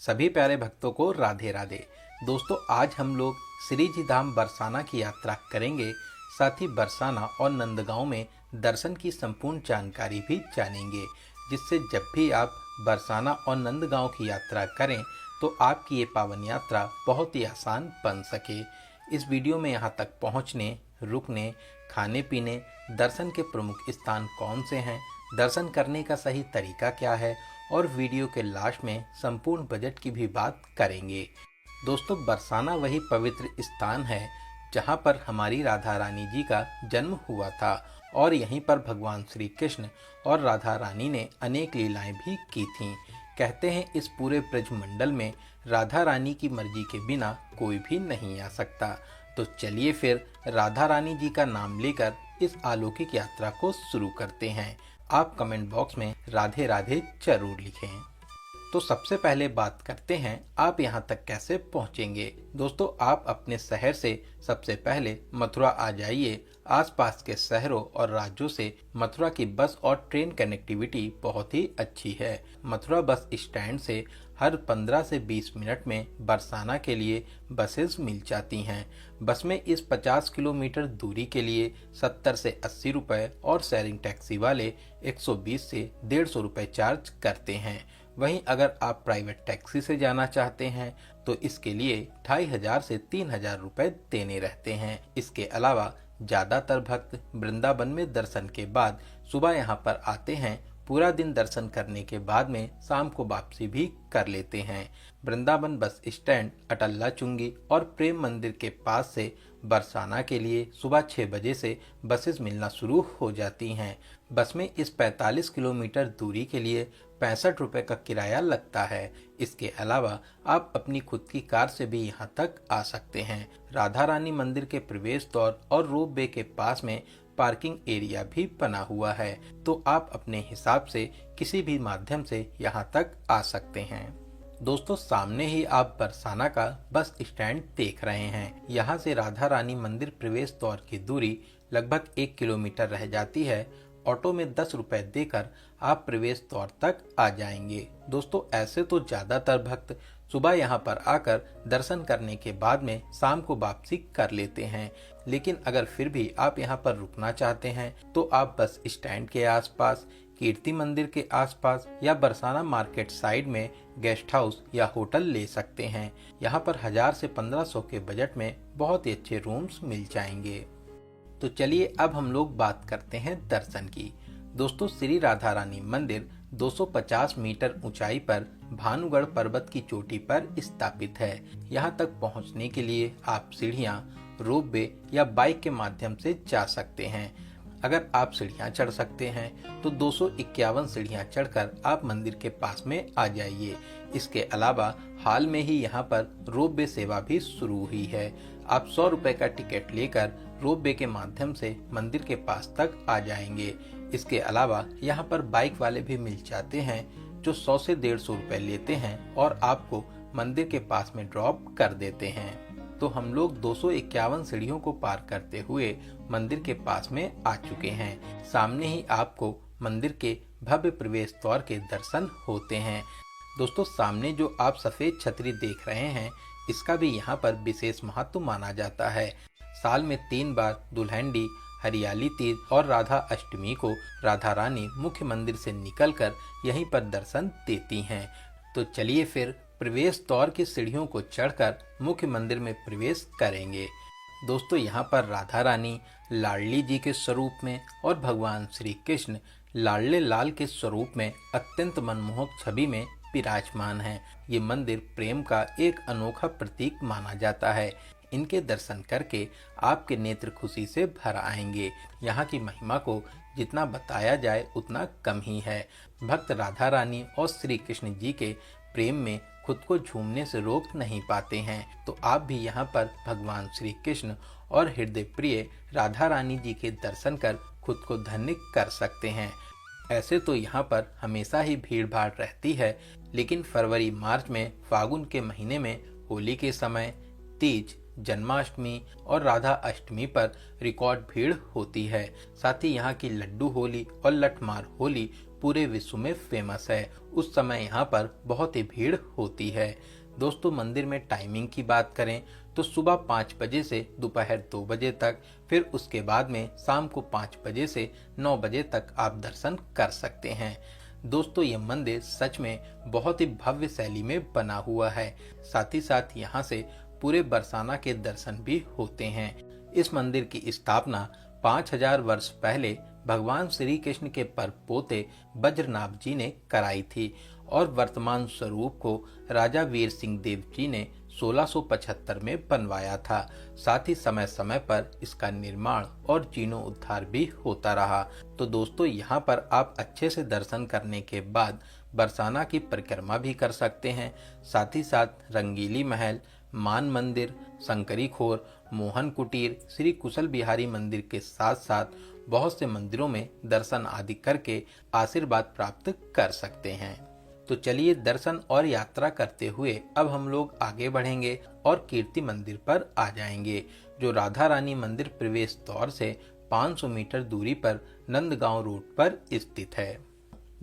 सभी प्यारे भक्तों को राधे राधे। दोस्तों, आज हम लोग श्री जी धाम बरसाना की यात्रा करेंगे। साथ ही बरसाना और नंदगांव में दर्शन की संपूर्ण जानकारी भी जानेंगे, जिससे जब भी आप बरसाना और नंदगांव की यात्रा करें तो आपकी ये पावन यात्रा बहुत ही आसान बन सके। इस वीडियो में यहाँ तक पहुँचने, रुकने, खाने पीने, दर्शन के प्रमुख स्थान कौन से हैं, दर्शन करने का सही तरीका क्या है और वीडियो के लास्ट में संपूर्ण बजट की भी बात करेंगे। दोस्तों, बरसाना वही पवित्र स्थान है जहाँ पर हमारी राधा रानी जी का जन्म हुआ था और यहीं पर भगवान श्री कृष्ण और राधा रानी ने अनेक लीलाएं भी की थीं। कहते हैं इस पूरे ब्रजमंडल में राधा रानी की मर्जी के बिना कोई भी नहीं आ सकता। तो चलिए फिर राधा रानी जी का नाम लेकर इस अलौकिक यात्रा को शुरू करते हैं। आप कमेंट बॉक्स में राधे राधे जरूर लिखें। तो सबसे पहले बात करते हैं आप यहाँ तक कैसे पहुँचेंगे। दोस्तों, आप अपने शहर से सबसे पहले मथुरा आ जाइए। आसपास के शहरों और राज्यों से मथुरा की बस और ट्रेन कनेक्टिविटी बहुत ही अच्छी है। मथुरा बस स्टैंड से हर 15 से 20 मिनट में बरसाना के लिए बसेस मिल जाती हैं। बस में इस 50 किलोमीटर दूरी के लिए 70 से 80 रुपए और शेयरिंग टैक्सी वाले 120 से 150 रुपए चार्ज करते हैं। वहीं अगर आप प्राइवेट टैक्सी से जाना चाहते हैं तो इसके लिए 2500 से 3000 रुपए देने रहते हैं। इसके अलावा ज्यादातर भक्त वृंदावन में दर्शन के बाद सुबह यहाँ पर आते हैं। पूरा दिन दर्शन करने के बाद में शाम को वापसी भी कर लेते हैं। वृंदावन बस स्टैंड, अटल्ला चुंगी और प्रेम मंदिर के पास से बरसाना के लिए सुबह 6 बजे से बसेस मिलना शुरू हो जाती हैं। बस में इस 45 किलोमीटर दूरी के लिए 65 रुपए का किराया लगता है। इसके अलावा आप अपनी खुद की कार से भी यहाँ तक आ सकते हैं। राधा रानी मंदिर के प्रवेश द्वार और रोप वे के पास में पार्किंग एरिया भी बना हुआ है, तो आप अपने हिसाब से किसी भी माध्यम से यहाँ तक आ सकते हैं। दोस्तों, सामने ही आप बरसाना का बस स्टैंड देख रहे हैं। यहाँ से राधा रानी मंदिर प्रवेश द्वार की दूरी लगभग 1 किलोमीटर रह जाती है। ऑटो में 10 रुपए देकर आप प्रवेश द्वार तक आ जाएंगे। दोस्तों, ऐसे तो ज्यादातर भक्त सुबह यहाँ पर आकर दर्शन करने के बाद में शाम को वापसी कर लेते हैं, लेकिन अगर फिर भी आप यहाँ पर रुकना चाहते हैं तो आप बस स्टैंड के आसपास, कीर्ति मंदिर के आसपास या बरसाना मार्केट साइड में गेस्ट हाउस या होटल ले सकते हैं। यहाँ पर 1000 से 1500 के बजट में बहुत ही अच्छे रूम्स मिल जाएंगे। तो चलिए अब हम लोग बात करते हैं दर्शन की। दोस्तों, श्री राधा रानी मंदिर 250 मीटर ऊंचाई पर भानुगढ़ पर्वत की चोटी पर स्थापित है। यहाँ तक पहुँचने के लिए आप सीढ़ियाँ, रोप वे या बाइक के माध्यम से जा सकते हैं। अगर आप सीढ़ियाँ चढ़ सकते हैं तो 251 सीढ़ियाँ चढ़कर आप मंदिर के पास में आ जाइए। इसके अलावा हाल में ही यहाँ पर रोप वे सेवा भी शुरू हुई है। आप 100 रुपए का टिकट लेकर रोप वे के माध्यम से मंदिर के पास तक आ जाएंगे। इसके अलावा यहाँ पर बाइक वाले भी मिल जाते हैं जो 100 से 150 रुपए लेते हैं और आपको मंदिर के पास में ड्रॉप कर देते हैं। तो हम लोग 251 सीढ़ियों को पार करते हुए मंदिर के पास में आ चुके हैं। सामने ही आपको मंदिर के भव्य प्रवेश द्वार के दर्शन होते हैं। दोस्तों, सामने जो आप सफेद छतरी देख रहे हैं, इसका भी यहाँ पर विशेष महत्व माना जाता है। साल में 3 बार दुल्हनडी, हरियाली तीज और राधा अष्टमी को राधा रानी मुख्य मंदिर से निकलकर यहीं पर दर्शन देती हैं। तो चलिए फिर प्रवेश द्वार की सीढ़ियों को चढ़कर मुख्य मंदिर में प्रवेश करेंगे। दोस्तों, यहाँ पर राधा रानी लाडली जी के स्वरूप में और भगवान श्री कृष्ण लाडले लाल के स्वरूप में अत्यंत मनमोहक छवि में विराजमान है। ये मंदिर प्रेम का एक अनोखा प्रतीक माना जाता है। इनके दर्शन करके आपके नेत्र खुशी से भर आएंगे। यहाँ की महिमा को जितना बताया जाए उतना कम ही है। भक्त राधा रानी और श्री कृष्ण जी के प्रेम में खुद को झूमने से रोक नहीं पाते हैं। तो आप भी यहाँ पर भगवान श्री कृष्ण और हृदय प्रिय राधा रानी जी के दर्शन कर खुद को धन्य कर सकते हैं। ऐसे तो यहाँ पर हमेशा ही भीड़ भाड़ रहती है, लेकिन फरवरी मार्च में फागुन के महीने में होली के समय, तीज, जन्माष्टमी और राधा अष्टमी पर रिकॉर्ड भीड़ होती है। साथ ही यहाँ की लड्डू होली और लठमार होली पूरे विश्व में फेमस है। उस समय यहाँ पर बहुत ही भीड़ होती है। दोस्तों मंदिर में टाइमिंग की बात करें तो सुबह 5 बजे से दोपहर 2 बजे तक, फिर उसके बाद में शाम को 5 बजे से 9 बजे तक आप दर्शन कर सकते हैं। दोस्तों ये मंदिर सच में बहुत ही भव्य शैली में बना हुआ है। साथ ही साथ यहाँ से पूरे बरसाना के दर्शन भी होते हैं। इस मंदिर की स्थापना 5000 वर्ष पहले भगवान श्री कृष्ण के परपोते वज्रनाभ जी ने कराई थी और वर्तमान स्वरूप को राजा वीर सिंह देव जी ने 1675 में बनवाया था। साथ ही समय समय पर इसका निर्माण और जीर्णोद्धार भी होता रहा। तो दोस्तों यहाँ पर आप अच्छे से दर्शन करने के बाद बरसाना की परिक्रमा भी कर सकते हैं। साथ ही साथ रंगीली महल, मान मंदिर, शंकरी खोर, मोहन कुटीर, श्री कुशल बिहारी मंदिर के साथ साथ बहुत से मंदिरों में दर्शन आदि करके आशीर्वाद प्राप्त कर सकते हैं। तो चलिए दर्शन और यात्रा करते हुए अब हम लोग आगे बढ़ेंगे और कीर्ति मंदिर पर आ जाएंगे, जो राधा रानी मंदिर प्रवेश द्वार से 500 मीटर दूरी पर नंदगांव रोड पर स्थित है।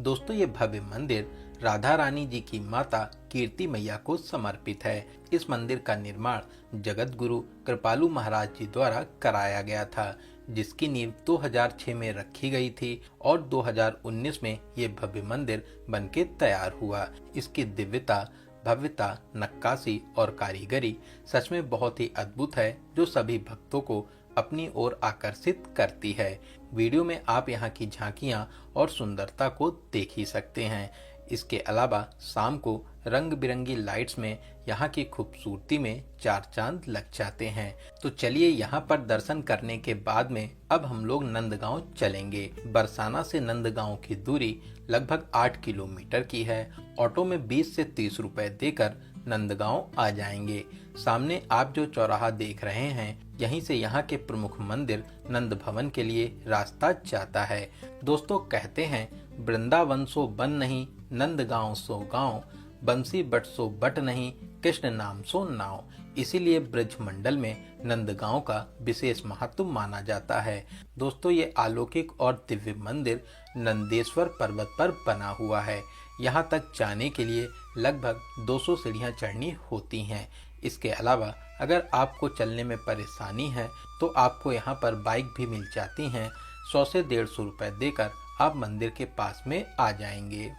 दोस्तों ये भव्य मंदिर राधा रानी जी की माता कीर्ति मैया को समर्पित है। इस मंदिर का निर्माण जगत गुरु कृपालु महाराज जी द्वारा कराया गया था, जिसकी नींव 2006 में रखी गई थी और 2019 में ये भव्य मंदिर बनके तैयार हुआ। इसकी दिव्यता, भव्यता, नक्काशी और कारीगरी सच में बहुत ही अद्भुत है, जो सभी भक्तों को अपनी ओर आकर्षित करती है। वीडियो में आप यहाँ की झांकियाँ और सुंदरता को देख ही सकते हैं। इसके अलावा शाम को रंग बिरंगी लाइट्स में यहाँ की खूबसूरती में 4 चांद लग जाते हैं। तो चलिए यहाँ पर दर्शन करने के बाद में अब हम लोग नंदगांव चलेंगे। बरसाना से नंदगांव की दूरी लगभग 8 किलोमीटर की है। ऑटो में 20 से 30 रुपए देकर नंदगांव आ जाएंगे। सामने आप जो चौराहा देख रहे हैं, यहीं से यहाँ के प्रमुख मंदिर नंद भवन के लिए रास्ता जाता है। दोस्तों कहते हैं वृंदावन सो बन नहीं, नंदगांव सो गांव, बंसी बट सो बट नहीं, कृष्ण नाम सो नाव। इसीलिए ब्रज मंडल में नंदगांव का विशेष महत्व माना जाता है। दोस्तों ये अलौकिक और दिव्य मंदिर नंदेश्वर पर्वत पर बना हुआ है। यहाँ तक जाने के लिए लगभग 200 सीढ़ियाँ चढ़नी होती हैं। इसके अलावा अगर आपको चलने में परेशानी है तो आपको यहाँ पर बाइक भी मिल जाती हैं। 100 से 150 रुपए देकर आप मंदिर के पास में आ जाएंगे।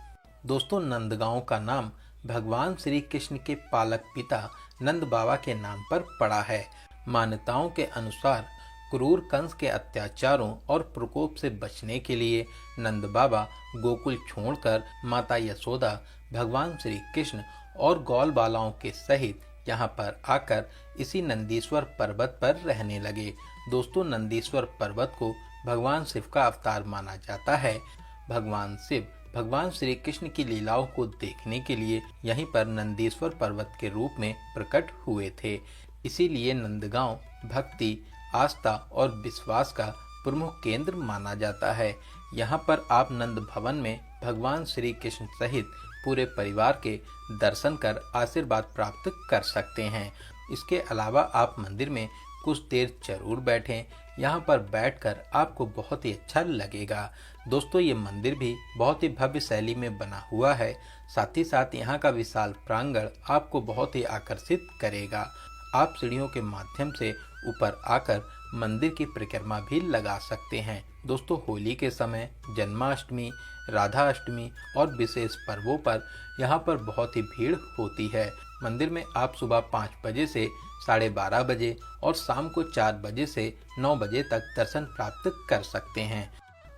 दोस्तों नंदगांव का नाम भगवान श्री कृष्ण के पालक पिता नंद बाबा के नाम पर पड़ा है। मान्यताओं के अनुसार क्रूर कंस के अत्याचारों और प्रकोप से बचने के लिए नंद बाबा गोकुल छोड़कर माता यशोदा, भगवान श्री कृष्ण और गौल बालाओं के सहित यहाँ पर आकर इसी नंदीश्वर पर्वत पर रहने लगे। दोस्तों नंदीश्वर पर्वत को भगवान शिव का अवतार माना जाता है। भगवान शिव भगवान श्री कृष्ण की लीलाओं को देखने के लिए यहीं पर नंदीश्वर पर्वत के रूप में प्रकट हुए थे। इसीलिए नंदगांव भक्ति, आस्था और विश्वास का प्रमुख केंद्र माना जाता है। यहाँ पर आप नंद भवन में भगवान श्री कृष्ण सहित पूरे परिवार के दर्शन कर आशीर्वाद प्राप्त कर सकते हैं। इसके अलावा आप मंदिर में कुछ देर जरूर बैठें। यहाँ पर बैठकर आपको बहुत ही अच्छा लगेगा। दोस्तों ये मंदिर भी बहुत ही भव्य शैली में बना हुआ है। साथ ही साथ यहाँ का विशाल प्रांगण आपको बहुत ही आकर्षित करेगा। आप सीढ़ियों के माध्यम से ऊपर आकर मंदिर की परिक्रमा भी लगा सकते हैं। दोस्तों होली के समय, जन्माष्टमी, राधा अष्टमी और विशेष पर्वों पर यहाँ पर बहुत ही भीड़ होती है। मंदिर में आप सुबह 5 बजे से 12:30 बजे और शाम को 4 बजे से 9 बजे तक दर्शन प्राप्त कर सकते हैं।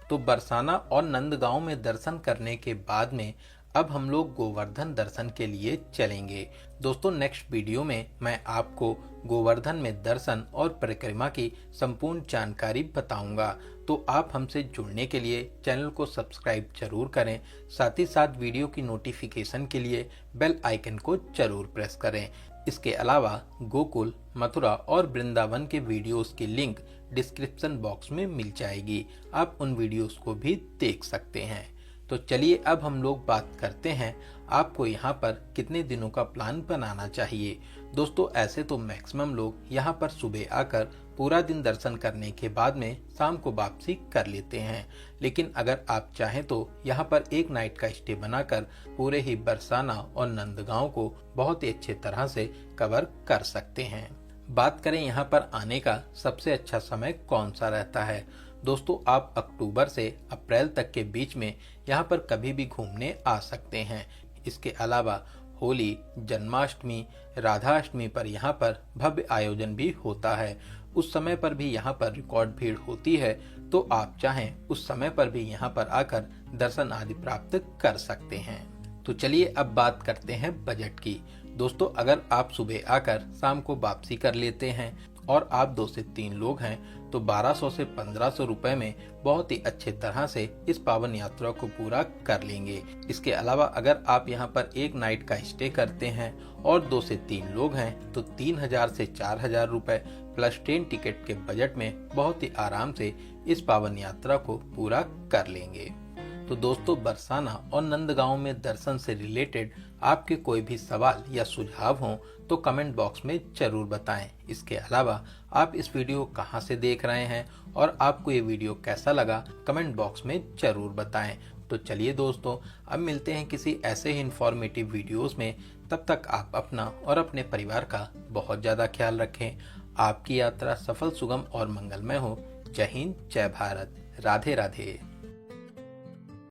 तो बरसाना और नंदगांव में दर्शन करने के बाद में अब हम लोग गोवर्धन दर्शन के लिए चलेंगे। दोस्तों नेक्स्ट वीडियो में मैं आपको गोवर्धन में दर्शन और परिक्रमा की संपूर्ण जानकारी बताऊंगा। तो आप हमसे जुड़ने के लिए चैनल को सब्सक्राइब जरूर करें। साथ ही साथ वीडियो की नोटिफिकेशन के लिए बेल आइकन को जरूर प्रेस करें। इसके अलावा गोकुल, मथुरा और वृंदावन के वीडियोस की लिंक डिस्क्रिप्शन बॉक्स में मिल जाएगी। आप उन वीडियोस को भी देख सकते हैं। तो चलिए अब हम लोग बात करते हैं आपको यहाँ पर कितने दिनों का प्लान बनाना चाहिए। दोस्तों ऐसे तो मैक्सिमम लोग यहाँ पर सुबह आकर पूरा दिन दर्शन करने के बाद में शाम को वापसी कर लेते हैं, लेकिन अगर आप चाहें तो यहाँ पर एक नाइट का स्टे बनाकर पूरे ही बरसाना और नंदगांव को बहुत ही अच्छे तरह से कवर कर सकते हैं। बात करें यहाँ पर आने का सबसे अच्छा समय कौन सा रहता है। दोस्तों आप अक्टूबर से अप्रैल तक के बीच में यहाँ पर कभी भी घूमने आ सकते हैं। इसके अलावा होली, जन्माष्टमी, राधाष्टमी पर यहाँ पर भव्य आयोजन भी होता है। उस समय पर भी यहाँ पर रिकॉर्ड भीड़ होती है, तो आप चाहें उस समय पर भी यहाँ पर आकर दर्शन आदि प्राप्त कर सकते हैं। तो चलिए अब बात करते हैं बजट की। दोस्तों अगर आप सुबह आकर शाम को वापसी कर लेते हैं और आप 2 से 3 लोग हैं तो 1200 से 1500 रुपए में बहुत ही अच्छे तरह से इस पावन यात्रा को पूरा कर लेंगे। इसके अलावा अगर आप यहां पर एक नाइट का स्टे करते हैं और 2 से 3 लोग हैं तो 3000 से 4000 रुपए प्लस ट्रेन टिकट के बजट में बहुत ही आराम से इस पावन यात्रा को पूरा कर लेंगे। तो दोस्तों बरसाना और नंदगांव में दर्शन से रिलेटेड आपके कोई भी सवाल या सुझाव हों तो कमेंट बॉक्स में जरूर बताएं। इसके अलावा आप इस वीडियो को कहां से देख रहे हैं और आपको ये वीडियो कैसा लगा कमेंट बॉक्स में जरूर बताएं। तो चलिए दोस्तों अब मिलते हैं किसी ऐसे ही इंफॉर्मेटिव वीडियोस में। तब तक आप अपना और अपने परिवार का बहुत ज्यादा ख्याल रखें। आपकी यात्रा सफल, सुगम और मंगलमय हो। जय हिंद, जय भारत, राधे राधे।